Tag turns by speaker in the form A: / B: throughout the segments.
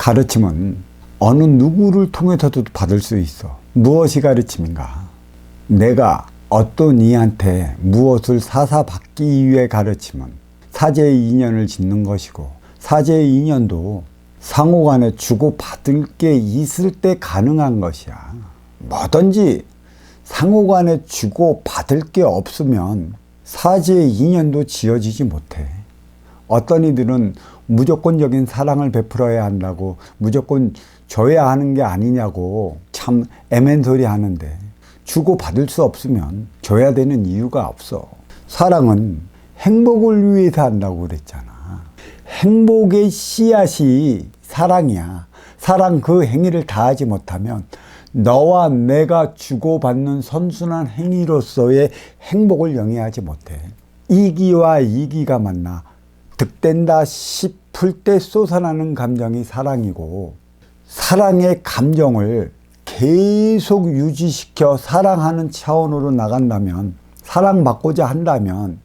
A: 가르침은 어느 누구를 통해서도 받을 수 있어. 무엇이 가르침인가? 내가 어떤 이한테 무엇을 사사받기 위해 가르침은 사제의 인연을 짓는 것이고, 사제의 인연도 상호간에 주고받을 게 있을 때 가능한 것이야. 뭐든지 상호간에 주고받을 게 없으면 사제의 인연도 지어지지 못해. 어떤 이들은 무조건적인 사랑을 베풀어야 한다고 무조건 줘야 하는 게 아니냐고 참 애맨소리 하는데, 주고받을 수 없으면 줘야 되는 이유가 없어. 사랑은 행복을 위해서 한다고 그랬잖아. 행복의 씨앗이 사랑이야. 사랑 그 행위를 다하지 못하면 너와 내가 주고받는 선순환 행위로서의 행복을 영위하지 못해. 이기와 이기가 만나 득된다 싶을 때 솟아나는 감정이 사랑이고, 사랑의 감정을 계속 유지시켜 사랑하는 차원으로 나간다면, 사랑받고자 한다면,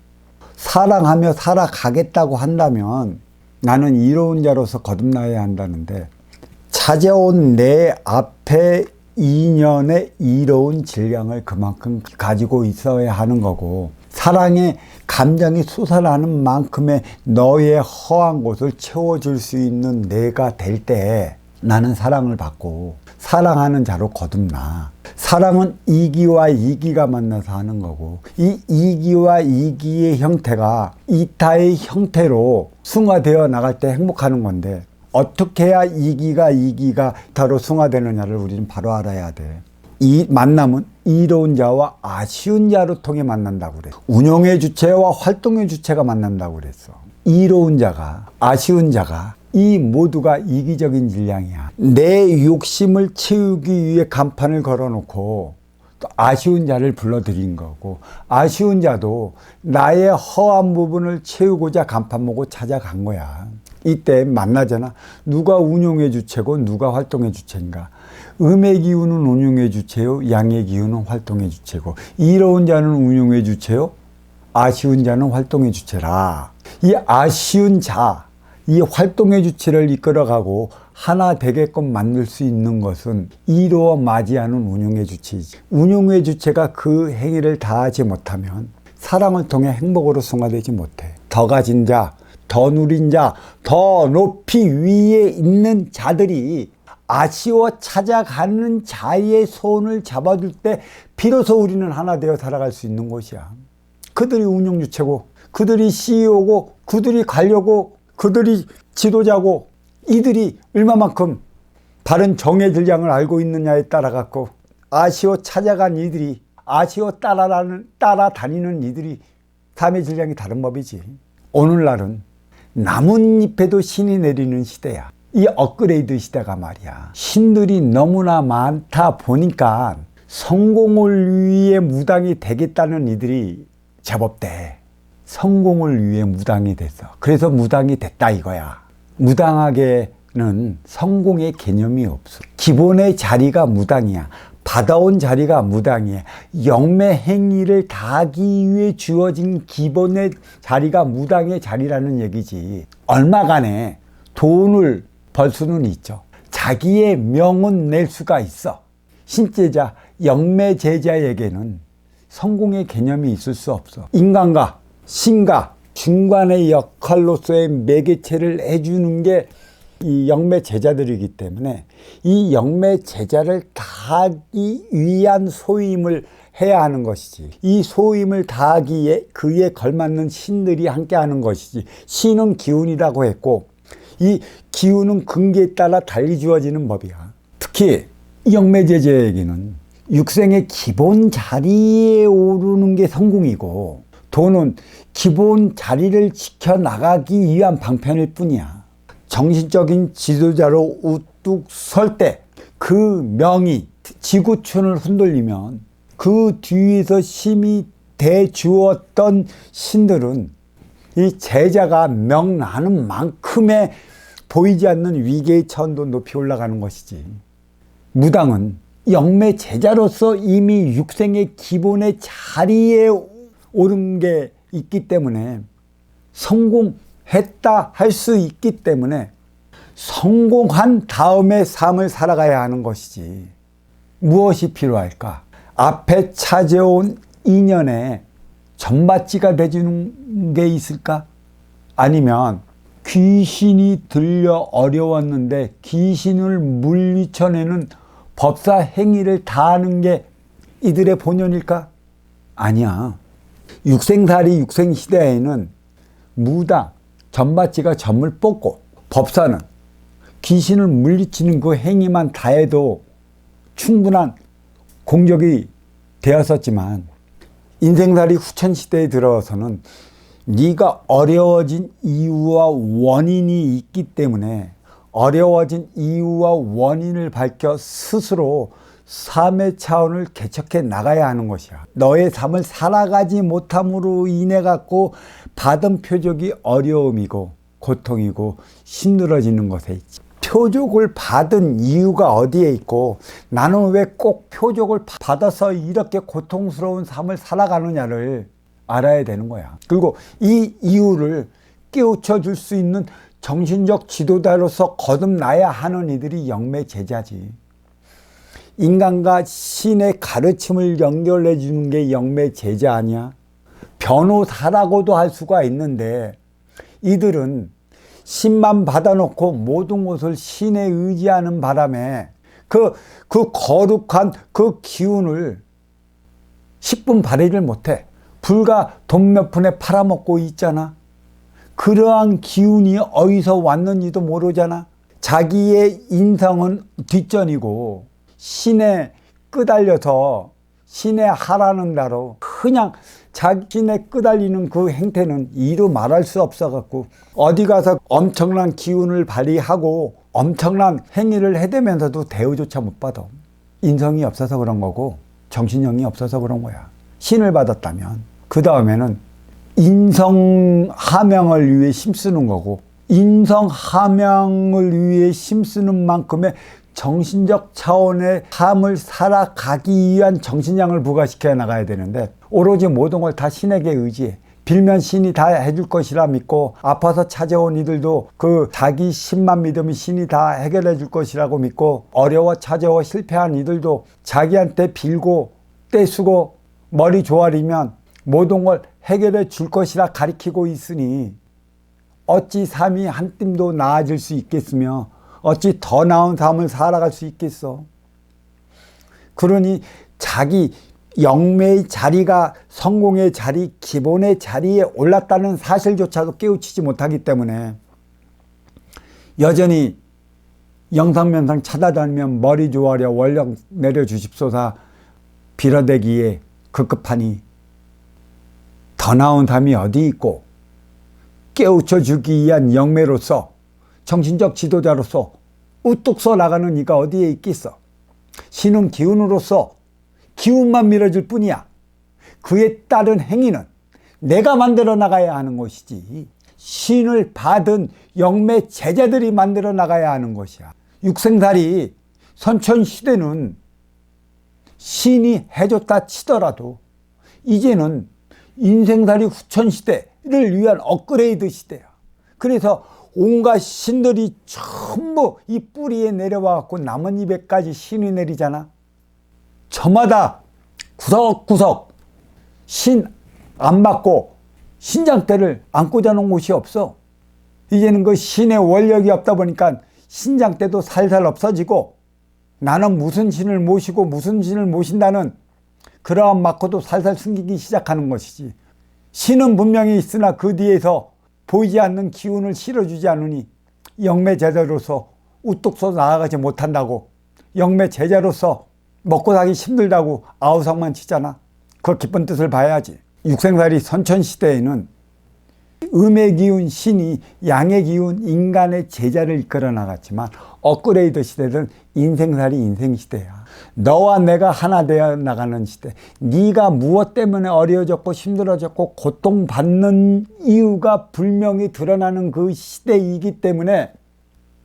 A: 사랑하며 살아가겠다고 한다면 나는 이로운 자로서 거듭나야 한다는데, 찾아온 내 앞에 인연의 이로운 질량을 그만큼 가지고 있어야 하는 거고, 사랑의 감정이 솟아나는 만큼의 너의 허한 곳을 채워줄 수 있는 내가 될 때 나는 사랑을 받고 사랑하는 자로 거듭나. 사랑은 이기와 이기가 만나서 하는 거고, 이 이기와 이기의 형태가 이타의 형태로 승화되어 나갈 때 행복하는 건데, 어떻게 해야 이기가 이타로 승화되느냐를 우리는 바로 알아야 돼. 이 만남은 이로운 자와 아쉬운 자로 통해 만난다고 그래. 운용의 주체와 활동의 주체가 만난다고 그랬어. 이로운 자가, 아쉬운 자가, 이 모두가 이기적인 질량이야. 내 욕심을 채우기 위해 간판을 걸어놓고 또 아쉬운 자를 불러들인 거고, 아쉬운 자도 나의 허한 부분을 채우고자 간판 보고 찾아간 거야. 이때 만나잖아. 누가 운용의 주체고 누가 활동의 주체인가? 음의 기운은 운용의 주체요, 양의 기운은 활동의 주체고, 이로운 자는 운용의 주체요, 아쉬운 자는 활동의 주체라. 이 아쉬운 자, 이 활동의 주체를 이끌어가고 하나 되게끔 만들 수 있는 것은 이로워 맞이하는 운용의 주체이지. 운용의 주체가 그 행위를 다하지 못하면 사랑을 통해 행복으로 승화되지 못해. 더 가진 자, 더 누린 자, 더 높이 위에 있는 자들이 아쉬워 찾아가는 자의 손을 잡아줄 때 비로소 우리는 하나 되어 살아갈 수 있는 것이야. 그들이 운영주체고, 그들이 CEO고, 그들이 관료고, 그들이 지도자고, 이들이 얼마만큼 바른 정의 질량을 알고 있느냐에 따라 갖고, 아쉬워 찾아간 이들이, 아쉬워 따라다니는 이들이 삶의 질량이 다른 법이지. 오늘날은 나뭇잎에도 신이 내리는 시대야. 이 업그레이드 시대가 말이야. 신들이 너무나 많다 보니까 성공을 위해 무당이 되겠다는 이들이 제법 돼. 성공을 위해 무당이 됐어. 그래서 무당이 됐다 이거야. 무당에게는 성공의 개념이 없어. 기본의 자리가 무당이야. 받아온 자리가 무당이야. 영매 행위를 다하기 위해 주어진 기본의 자리가 무당의 자리라는 얘기지. 얼마간에 돈을 벌 수는 있죠. 자기의 명은 낼 수가 있어. 신제자, 영매제자에게는 성공의 개념이 있을 수 없어. 인간과 신과 중간의 역할로서의 매개체를 해주는 게 이 영매제자들이기 때문에, 이 영매제자를 다하기 위한 소임을 해야 하는 것이지. 이 소임을 다하기에 그에 걸맞는 신들이 함께하는 것이지. 신은 기운이라고 했고, 이 기운은 근기에 따라 달리 주어지는 법이야. 특히 영매제자에게는 육생의 기본 자리에 오르는 게 성공이고, 돈은 기본 자리를 지켜나가기 위한 방편일 뿐이야. 정신적인 지도자로 우뚝 설 때 그 명이 지구촌을 흔들리면 그 뒤에서 심히 대주었던 신들은 이 제자가 명나는 만큼의 보이지 않는 위계의 차원도 높이 올라가는 것이지. 무당은 영매 제자로서 이미 육생의 기본의 자리에 오른 게 있기 때문에, 성공했다 할 수 있기 때문에 성공한 다음에 삶을 살아가야 하는 것이지. 무엇이 필요할까? 앞에 찾아온 인연에 전밭지가 되주는 게 있을까? 아니면 귀신이 들려 어려웠는데 귀신을 물리쳐내는 법사 행위를 다하는 게 이들의 본연일까? 아니야. 육생살이 육생시대에는 무당, 전밭지가 점을 뽑고 법사는 귀신을 물리치는 그 행위만 다해도 충분한 공적이 되었었지만 인생살이 후천시대에 들어서는 네가 어려워진 이유와 원인이 있기 때문에 어려워진 이유와 원인을 밝혀 스스로 삶의 차원을 개척해 나가야 하는 것이야. 너의 삶을 살아가지 못함으로 인해 갖고 받은 표적이 어려움이고 고통이고 힘들어지는 것에 있지. 표적을 받은 이유가 어디에 있고 나는 왜 꼭 표적을 받아서 이렇게 고통스러운 삶을 살아가느냐를 알아야 되는 거야. 그리고 이 이유를 깨우쳐 줄 수 있는 정신적 지도자로서 거듭나야 하는 이들이 영매 제자지. 인간과 신의 가르침을 연결해 주는 게 영매 제자 아니야? 변호사라고도 할 수가 있는데 이들은 신만 받아놓고 모든 것을 신에 의지하는 바람에 그 거룩한 그 기운을 10분 발휘를 못해. 불과 돈 몇 푼에 팔아먹고 있잖아. 그러한 기운이 어디서 왔는지도 모르잖아. 자기의 인성은 뒷전이고 신에 끄달려서 신에 하라는 대로 그냥 자신에 끄달리는 그 행태는 이루 말할 수 없어갖고 어디 가서 엄청난 기운을 발휘하고 엄청난 행위를 해대면서도 대우조차 못 받아. 인성이 없어서 그런 거고 정신력이 없어서 그런 거야. 신을 받았다면 그 다음에는 인성 하명을 위해 힘쓰는 거고 인성 하명을 위해 힘쓰는 만큼의 정신적 차원의 삶을 살아가기 위한 정신량을 부과시켜 나가야 되는데 오로지 모든 걸 다 신에게 의지해. 빌면 신이 다 해줄 것이라 믿고 아파서 찾아온 이들도 그 자기 신만 믿으면 신이 다 해결해 줄 것이라고 믿고 어려워 찾아와 실패한 이들도 자기한테 빌고 떼쓰고 머리 조아리면 모든 걸 해결해 줄 것이라 가리키고 있으니 어찌 삶이 한 뼘도 나아질 수 있겠으며 어찌 더 나은 삶을 살아갈 수 있겠어. 그러니 자기 영매의 자리가 성공의 자리, 기본의 자리에 올랐다는 사실조차도 깨우치지 못하기 때문에 여전히 영상면상 찾아다니면 머리 조아려 원력 내려주십소사 빌어대기에 급급하니 더 나은 삶이 어디 있고 깨우쳐 주기 위한 영매로서 정신적 지도자로서 우뚝 서 나가는 이가 어디에 있겠어. 신은 기운으로서 기운만 밀어줄 뿐이야. 그에 따른 행위는 내가 만들어 나가야 하는 것이지 신을 받은 영매 제자들이 만들어 나가야 하는 것이야. 육생살이 선천시대는 신이 해줬다 치더라도 이제는 인생살이 후천시대를 위한 업그레이드 시대야. 그래서 온갖 신들이 전부 이 뿌리에 내려와갖고 나뭇잎에까지 신이 내리잖아. 저마다 구석구석 신 안 받고 신장대를 안 꽂아놓은 곳이 없어. 이제는 그 신의 원력이 없다 보니까 신장대도 살살 없어지고 나는 무슨 신을 모시고 무슨 신을 모신다는 그러한 마커도 살살 숨기기 시작하는 것이지. 신은 분명히 있으나 그 뒤에서 보이지 않는 기운을 실어주지 않으니 영매 제자로서 우뚝 서 나아가지 못한다고, 영매 제자로서 먹고 살기 힘들다고 아우성만 치잖아. 그 깊은 뜻을 봐야지. 육생살이 선천시대에는 음의 기운 신이 양의 기운 인간의 제자를 이끌어 나갔지만 업그레이드 시대는 인생살이 인생시대야. 너와 내가 하나 되어 나가는 시대. 네가 무엇 때문에 어려워졌고 힘들어졌고 고통받는 이유가 분명히 드러나는 그 시대이기 때문에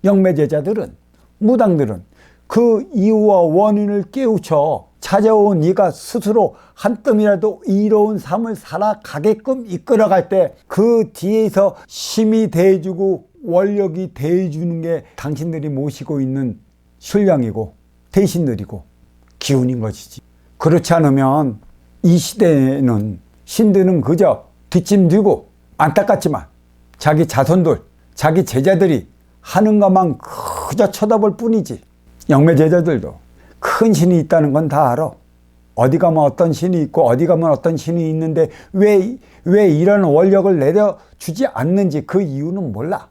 A: 영매제자들은, 무당들은 그 이유와 원인을 깨우쳐 찾아온 네가 스스로 한 뜸이라도 이로운 삶을 살아가게끔 이끌어갈 때 그 뒤에서 힘이 대해주고 원력이 대해주는 게 당신들이 모시고 있는 신령이고 대신들이고 기운인 것이지. 그렇지 않으면 이 시대에는 신들은 그저 뒷짐지고 안타깝지만 자기 자손들, 자기 제자들이 하는 것만 그저 쳐다볼 뿐이지. 영매 제자들도 큰 신이 있다는 건 다 알아. 어디 가면 어떤 신이 있고 어디 가면 어떤 신이 있는데 왜 이런 원력을 내려주지 않는지 그 이유는 몰라.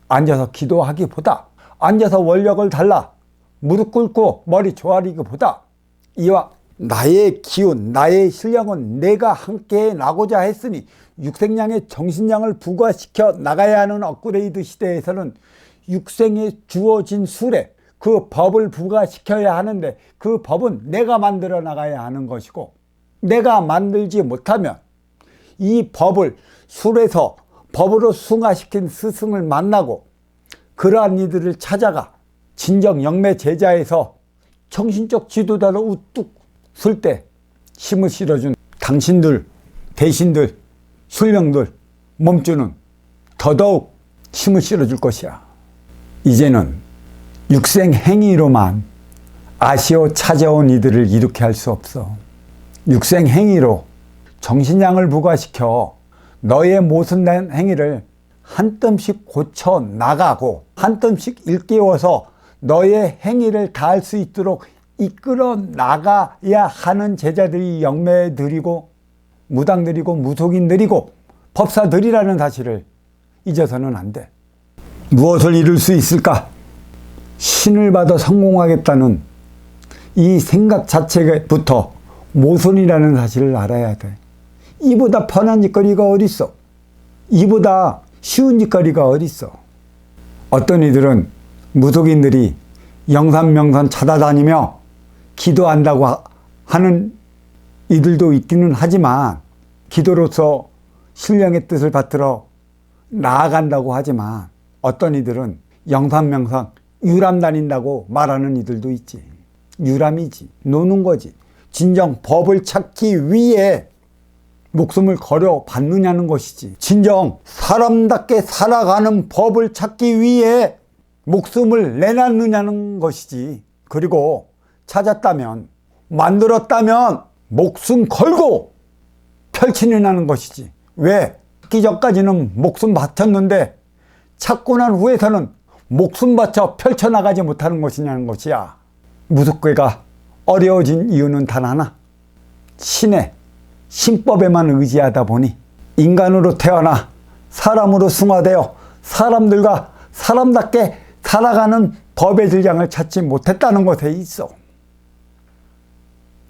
A: 앉아서 기도하기보다, 앉아서 원력을 달라 무릎 꿇고 머리 조아리기보다, 이와 나의 기운, 나의 실력은 내가 함께 나고자 했으니 육생량의 정신량을 부과시켜 나가야 하는 업그레이드 시대에서는 육생에 주어진 수레, 그 법을 부과시켜야 하는데 그 법은 내가 만들어 나가야 하는 것이고, 내가 만들지 못하면 이 법을 술에서 법으로 승화시킨 스승을 만나고 그러한 이들을 찾아가 진정 영매 제자에서 정신적 지도자로 우뚝 설 때 힘을 실어준 당신들, 대신들, 술령들, 몸주는 더더욱 힘을 실어줄 것이야. 이제는 육생 행위로만 아시오 찾아온 이들을 이렇게 할 수 없어. 육생 행위로 정신량을 부과시켜 너의 모순된 행위를 한 뼘씩 고쳐 나가고 한 뼘씩 일깨워서 너의 행위를 다할 수 있도록 이끌어 나가야 하는 제자들이 영매들이고 무당들이고 무속인들이고 법사들이라는 사실을 잊어서는 안 돼. 무엇을 이룰 수 있을까? 신을 받아 성공하겠다는 이 생각 자체부터 모순이라는 사실을 알아야 돼. 이보다 편한 짓거리가 어딨어? 이보다 쉬운 짓거리가 어딨어? 어떤 이들은 무속인들이 영산명산 찾아다니며 기도한다고 하는 이들도 있기는 하지만, 기도로서 신령의 뜻을 받들어 나아간다고 하지만, 어떤 이들은 영산명산 유람 다닌다고 말하는 이들도 있지. 유람이지, 노는 거지. 진정 법을 찾기 위해 목숨을 걸어 받느냐는 것이지. 진정 사람답게 살아가는 법을 찾기 위해 목숨을 내놨느냐는 것이지. 그리고 찾았다면, 만들었다면 목숨 걸고 펼치느냐는 것이지. 왜? 찾기 전까지는 목숨 바쳤는데 찾고 난 후에서는 목숨 바쳐 펼쳐나가지 못하는 것이냐는 것이야. 무속계가 어려워진 이유는 단 하나. 신의 신법에만 의지하다 보니 인간으로 태어나 사람으로 승화되어 사람들과 사람답게 살아가는 법의 질량을 찾지 못했다는 것에 있어.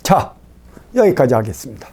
A: 자, 여기까지 하겠습니다.